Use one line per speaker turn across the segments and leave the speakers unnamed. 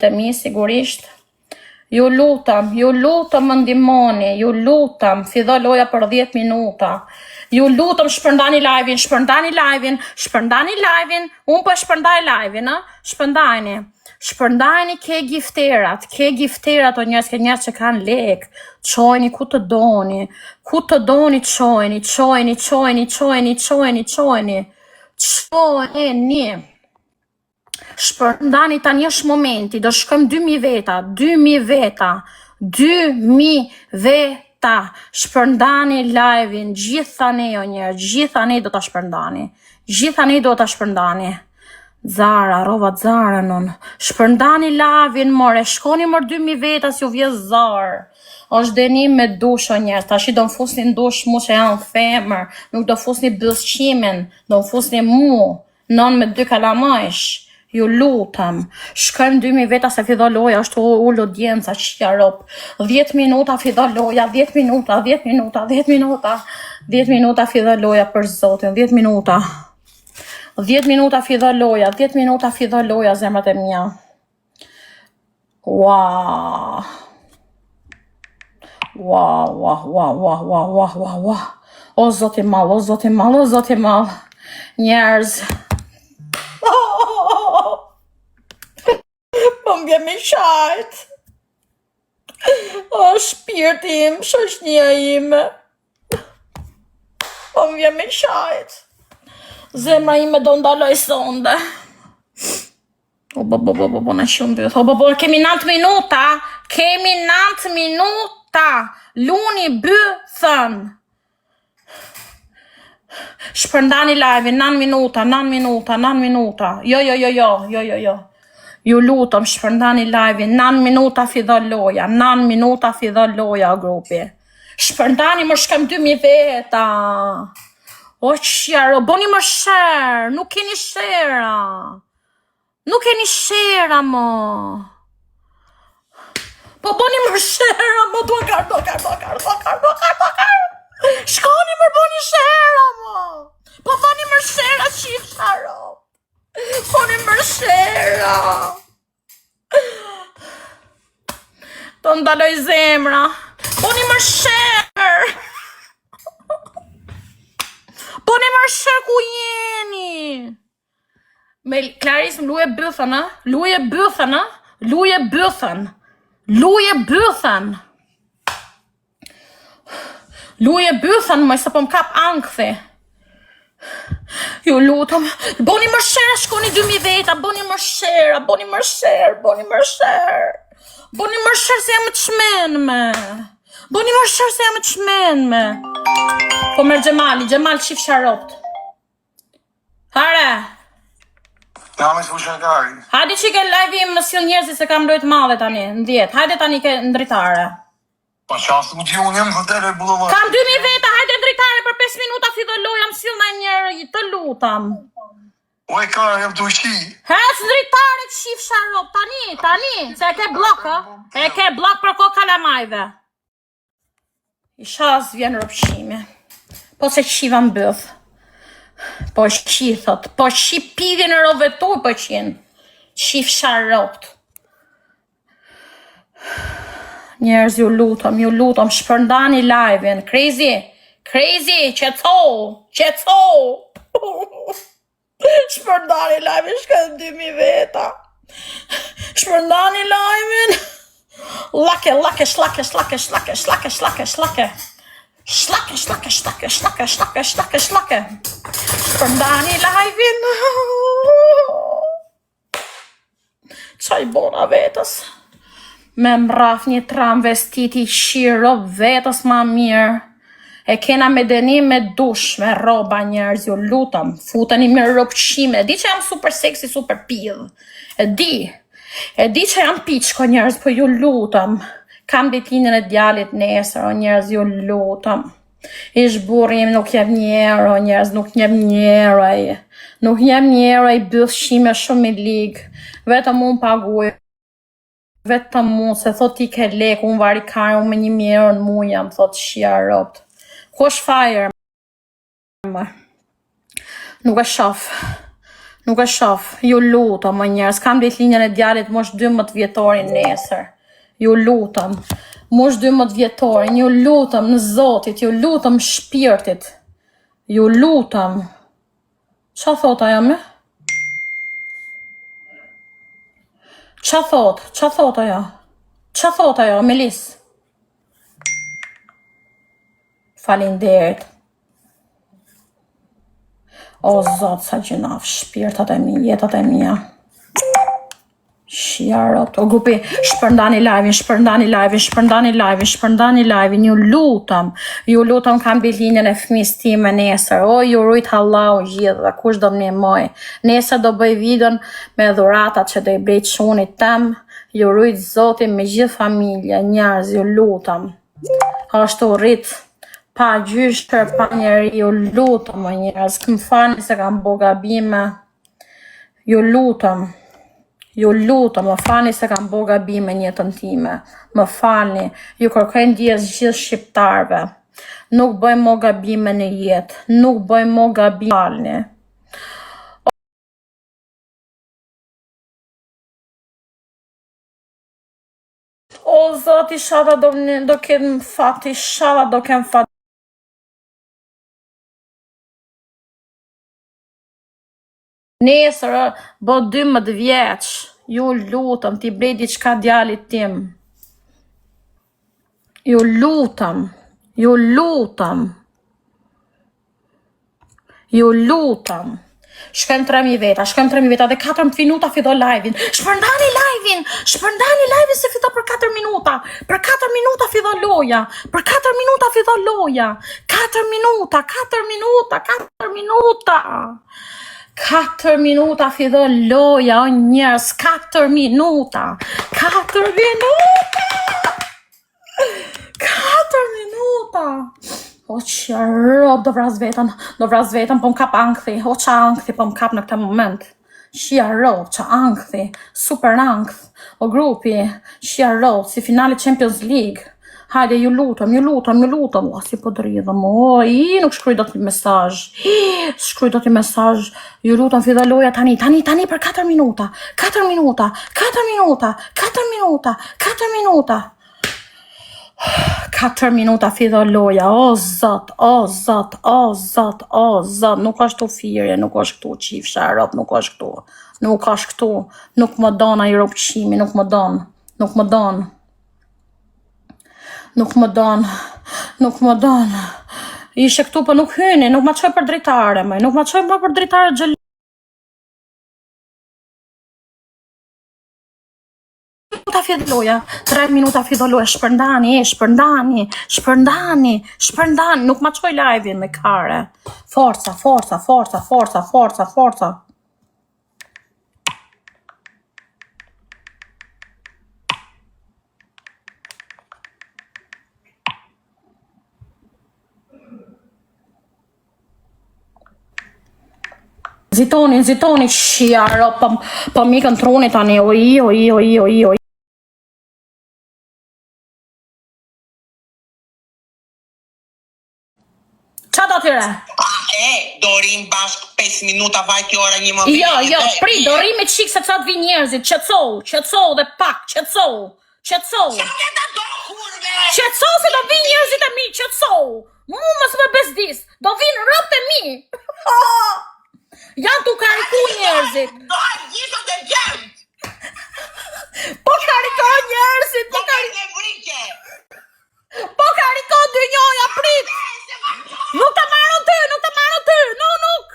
të mi sigurisht. Ju lutam më ndihmoni, ju lutam, filloi loja për 10 minuta. Ju lutam shpërndani live-in, unë po shpërndaj live-in, shpërndajni ke gifterat o njerëz, ke njerëz që kanë lek, çojni ku të doni, çojni. Shpërndani tani është momenti, do shkojmë 2000 veta, shpërndani live-in, gjitha ne o njerë, gjitha ne do ta shpërndani, Zara, rova Zara non, shpërndani live-in, more, shkoni mër 2000 veta si u vje zarë, është denim me dush o njerë, tashi do më fusni në dush mu që janë femër, nuk do fusni bëzqimin, do më fusni mu, non me 2 kalamajsh. Ju lutam, shkojmë 2000 veta se filloi loja, është ullë audienca, qia rop. 10 minuta filloi loja, 10 minuta filloi loja për zotin, 10 minuta. 10 minuta filloi loja, zemrat e mia. Wow. O zoti mal. Njerëz. Po më vjen me shajt. O shpirti im, shoqënia ime. Po më vjen me shajt. Zemra ime do ndaloj sonde. O bo, në shumë bëth. O bo, kemi 9 minuta. Luni bëthën. Shpërndani live, 9 minuta. Jo. Ju lutam, shpërndani live, 9 minuta fillon loja, grupi. Shpërndani më shkëm 2000 veta. O qëro, boni më share, nuk keni share, mo. Po boni më share, mo, duakar. Shkoni më boni share, mo. Po boni më share, qif sharo. Boni më share. Do ndaloj zemra. Boni më share. Boni më share ku jeni. Me Claris më luje bëthën, luje bëthën, më se po më kap ankthi. Ju lutam, boni më share, shkoni 2000 veta, boni më share. Boni më share se jam të shmenme. Po merë Gjemal qif sharopt. Hare.
Jam e fushakari.
Hajde që ke live im më sil njerëzit se kam lojt madhe tani, në 10. Hajde tani ke ndritare.
Pa qasë të unë jem vëtere bullëvar.
Kam 2000 veta, hajde ndritare për 5 minuta filloj loja, më sil na njerë, të lutam.
O e ka, jem të uqi.
Hes ndritare qif sharop, tani, se e ke blok, për ko kalamajve. I shaz vjen rëpshime. Po se qiva më bëth. Po thot, po pidhje në rovetuj po qenë. Qif sharopt. Njerëz ju lutam, shpërndani live-in. Crazy, qeto. Shpërndani live-in, shkën 2000 veta. Shpërndani live-in. Lake. Shpërndani live-in. Qaj bona vetës. Me mraf një tramvestiti shiro vetës ma mirë. E kena me denim me dush, me roba njerëz, ju lutam. Futeni me ropqime. Di që jam super seksi, super pidh. E di që jam piçko njerëz, po ju lutam. Kam ditinën e djalit nesër, o njerëz, ju lutam. Ish burim, nuk jem njerë, o njerëz, nuk jem njerë, i bëthshime shumë i ligë. Vetëm unë paguj. Vetëm mu, se thot ti ke lek, unë varikare, unë me 1000 € në mu jam, thot shia ropt. Ku është fire? Nuk e shof. Nuk e shof, ju lutem më njerëz, kam ditë linjën e djalit mosh 12 vjetorin nesër. Ju lutem, mosh 12 vjetorin, ju lutem në Zotit, ju lutem shpirtit. Ju lutem. Qa thot ajo me? Qa thot ajo? Qa thot ajo, Melis? Falinderit. O Zot, sa gjinaf, shpirtat e mi, jetat e mija. Shjarot, o grupi, shpërndani live-in, ju lutam kam bilinjën e fëmis time nesër, o ju rujt Allahu gjithë dhe kush do më ndihmoj. Nesër do bëj videon me dhuratat që do i blej çunit tem, ju rujt Zotin me gjithë familje, njerëz, ju lutam. Ashtu rrit pa gjyshër, pa njeri, ju lutam më njerëz, më falni se kam bo gabime, ju lutam, më falni se kam bo gabime në jetën time, më falni, ju kërkoj ndjes gjithë shqiptarve, nuk bëj mo gabime në jetë, nuk bëj mo gabime, falni. O Zot, inshallah do kem fat, inshallah do kem fat. Nesër, bo 12 vjeç, ju lutem, t'i blej diçka djalit tim. Ju lutem. Shkojmë 3.000 veta, dhe 4 minuta fido live-in. Shpërndani live-in se fido për 4 minuta. Për 4 minuta fido loja. 4 minuta. 4 minuta fido loja, o njerës, 4 minuta. 4 minuta. O që rob, do vras vetën, po më kap ankthi, o që ankthi po më kap në këtë moment. Shia rob, që ankthi, super ankth, o grupi, shia rob, si finale Champions League. Hajde, ju lutem, o, si po dridhëm, o, nuk shkruj do t'i mesazh, ju lutem fida loja tani, për 4 minuta. 4 minuta fida loja, o Zot, nuk është tu firje, nuk është këtu qifsha e rop, nuk është këtu, nuk më don ai rop qimi, nuk më don. Ishe këtu për nuk hyni, nuk ma qoj për dritare, gjëllë. Loja, 3 minuta fido loja, shpërndani, nuk ma qoj live-in me kare. Forca. Zitoni, shjaro, po mikën truni tani, oj. Qa do t'yre?
Dorim bashk 5 minuta, vajti ora një më vini.
Jo, prit, dorim me qik se qatë vi njerëzit, qetësou dhe pak, qetësou. Qetësou se do vi njerëzit e mi, qetësou. Mu mësë me bezdis, do vinë rëpë e mi. Janë t'u kariku njerëzit.
Dojnë gjithët e gjemë.
Po kariko njerëzit, po kariko dy njoja, prit. Nuk të marrën ty, nuk.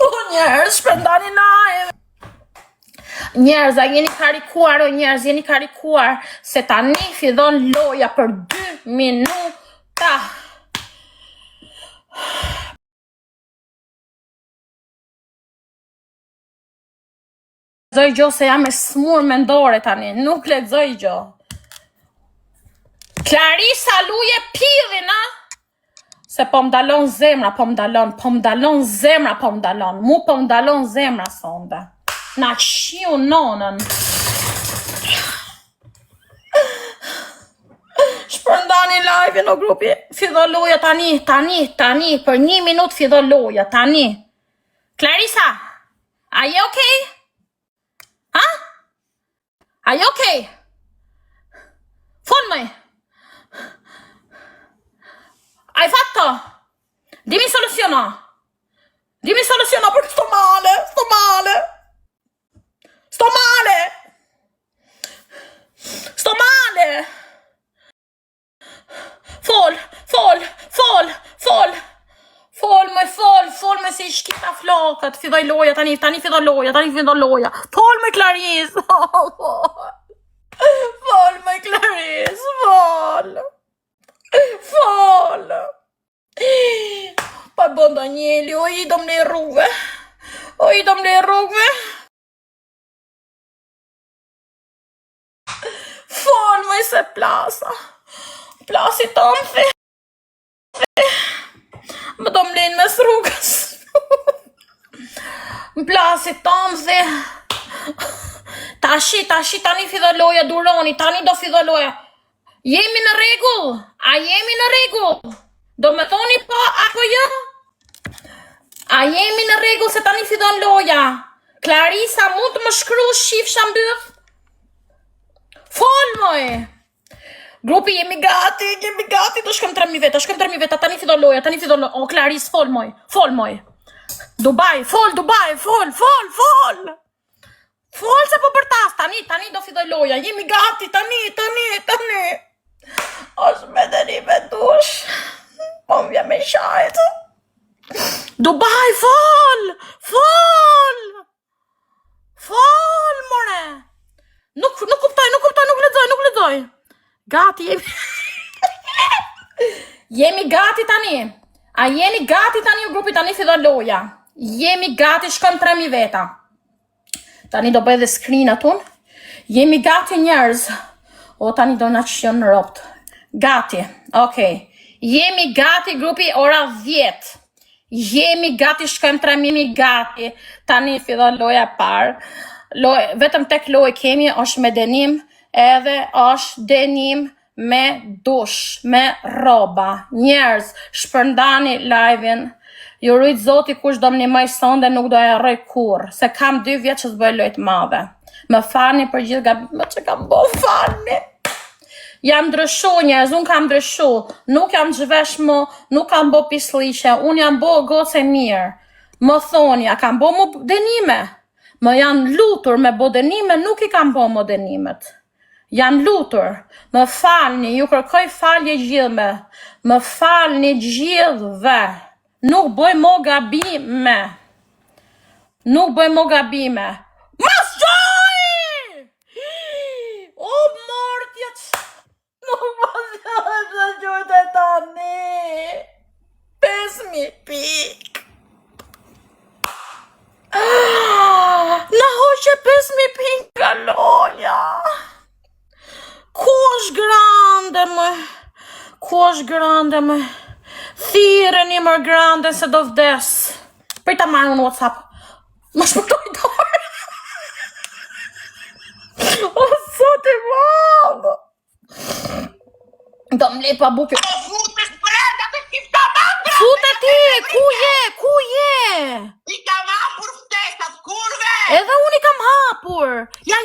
O njerëz, shpërndani live. Njerëz, a jeni karikuar, se tani fillon loja për 2 minuta. Lexoj gjo se jam e smur mendore tani, nuk lexoj gjo. Clarisa luje pidhin, a? Se po m'dalon zemra, mu po m'dalon zemra sonde. Na qiu nonën. Shpërndani live. live në grupi. Fidho loja tani, për 1 minutë fidho loja, tani. Clarisa, are you okay? Ha? Are you okay? Fol më. Hai fatto? Dimmi soluziona. Dimmi soluziona perché sto male. Fol më si shkita flokët. Fidoj loja, tani fidoj loja. Fol më Claris. Fol më Claris, fol. Pa bon Danieli, o idom në rrugëve. Fol më se plasi tonë the. Më do mlenë mes rrugës. Plasi tonë the. Tashi, tani fidho loja, duroni, tani do fidho loja. Jemi në rregull? A jemi në rregull? Do me thoni po, apo jo? A jemi në rregull se tani fidhon loja? Clarisa, mund të më shkru shifsha mbyth? Fol moj! Grupi jemi gati, do shkëm 3.000 veta, tani fidhon loja. O, Claris, fol moj. Dubai, fol. Fol se po bërtas, tani do fidoj loja, jemi gati, tani. Osh me deri me dush, po më vjen me shajt. Dubai, fol, more. Nuk kuptoj, nuk lexoj. Gati jemi. Jemi gati tani. A jeni gati tani u grupi, tani fidoj loja. Jemi gati, shkon 3.000 veta. Tani do bëj dhe screen atun. Jemi gati njerëz. O, tani do na qënë në ropt. Gati, okej. Jemi gati grupi ora 10. Jemi gati, shkojmë 3.000 gati. Tani fillon loja parë. Vetëm tek lojë kemi, është me denim, edhe është denim me dush, me roba. Njerëz, shpërndani live-in. Ju rujt zoti kush do më një maj sonde nuk do e rroj kur, se kam 2 vjetë që s'bëj lojt madhe. Më falni për gjithë gabimet që kam bo, falni. Jam ndryshu njerëz, unë kam ndryshu, nuk jam zhvesh më, nuk kam bo pislishe, unë jam bo goce mirë. Më thoni, a kam bo mu denime? Më janë lutur me bo denime, nuk i kam bo mu denimet. Janë lutur, më falni, ju kërkoj falje gjithme, më falni gjithve. Nuk bëj mo gabime. Mas gjoj! O, mordjet! Nuk mas gjoj të tani. 5.000 pik. Na hoqe 5.000 pik nga loja. Ku është grande më? Thire një mërë grande se do vdes. Për ta marrë në WhatsApp. Më shpëtoj dorë. O, sot e madhë. Do më le pa buke. Fute ti, ku je?
I kam hapur ftesat, kurve!
Edhe unë i kam hapur. Ja.